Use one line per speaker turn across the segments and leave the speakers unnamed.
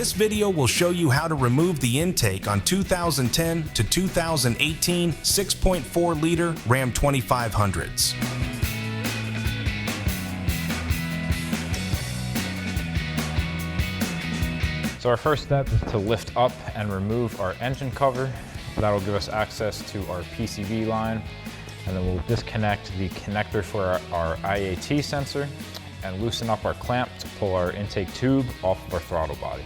This video will show you how to remove the intake on 2010 to 2018 6.4 liter Ram 2500s.
So our first step is to lift up and remove our engine cover. That'll give us access to our PCV line, and then we'll disconnect the connector for our IAT sensor and loosen up our clamp to pull our intake tube off of our throttle body.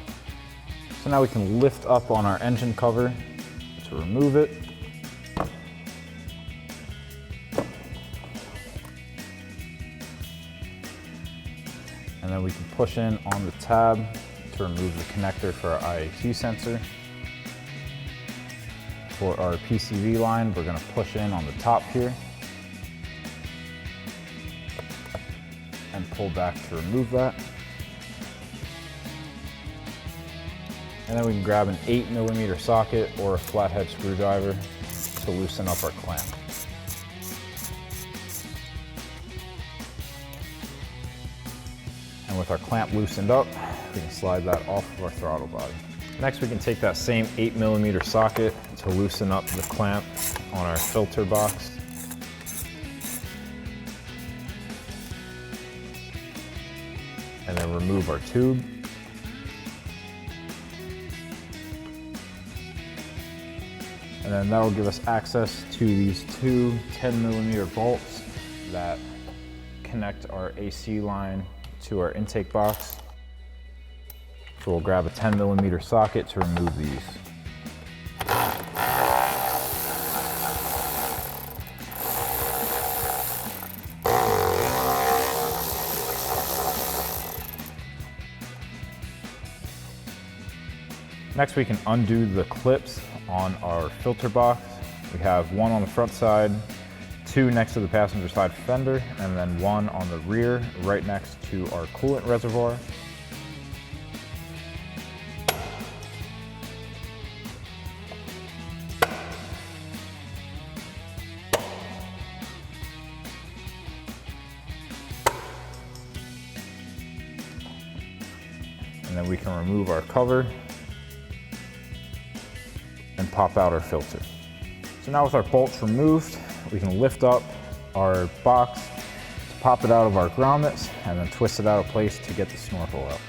So now we can lift up on our engine cover to remove it. And then we can push in on the tab to remove the connector for our IAT sensor. For our PCV line, we're going to push in on the top here and pull back to remove that. And then we can grab an 8mm socket or a flathead screwdriver to loosen up our clamp. And with our clamp loosened up, we can slide that off of our throttle body. Next, we can take that same 8mm socket to loosen up the clamp on our filter box. And then remove our tube. And then that'll give us access to these two 10mm bolts that connect our AC line to our intake box. So we'll grab a 10mm socket to remove these. Next, we can undo the clips on our filter box. We have one on the front side, two next to the passenger side fender, and then one on the rear right next to our coolant reservoir. And then we can remove our cover and pop out our filter. So now with our bolts removed, we can lift up our box to pop it out of our grommets and then twist it out of place to get the snorkel out.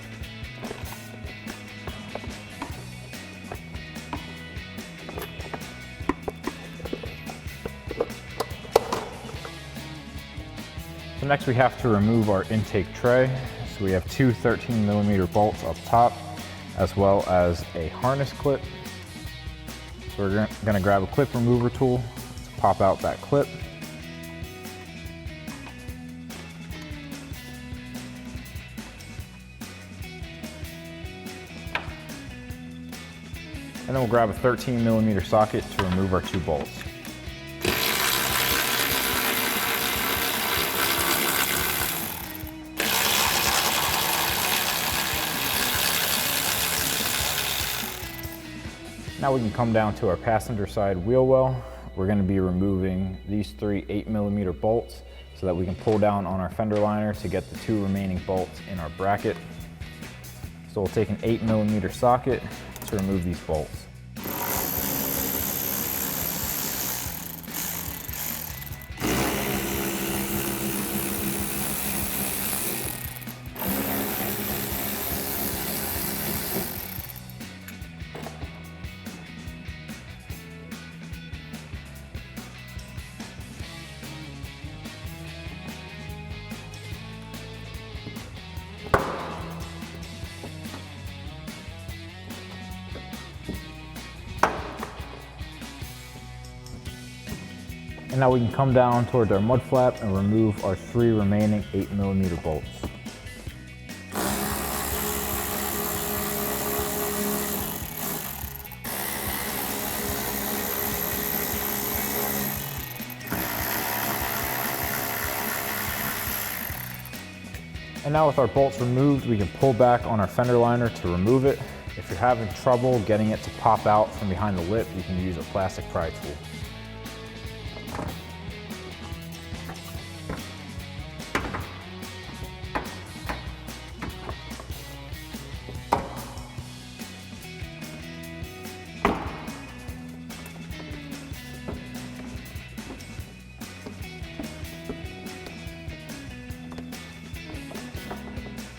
So next we have to remove our intake tray. So we have two 13mm bolts up top, as well as a harness clip. So we're gonna grab a clip remover tool to pop out that clip. And then we'll grab a 13mm socket to remove our two bolts. Now we can come down to our passenger side wheel well. We're going to be removing these three 8mm bolts so that we can pull down on our fender liner to get the two remaining bolts in our bracket. So we'll take an 8mm socket to remove these bolts. And now we can come down towards our mud flap and remove our three remaining 8mm bolts. And now with our bolts removed, we can pull back on our fender liner to remove it. If you're having trouble getting it to pop out from behind the lip, you can use a plastic pry tool.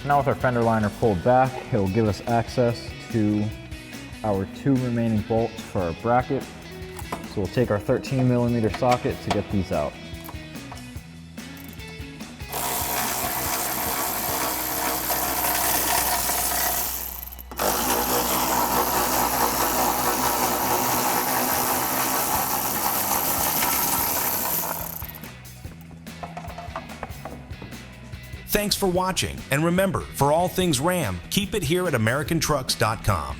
Now with our fender liner pulled back, it will give us access to our 2 remaining bolts for our bracket. So we'll take our 13mm socket to get these out.
Thanks for watching, and remember, for all things Ram, keep it here at AmericanTrucks.com.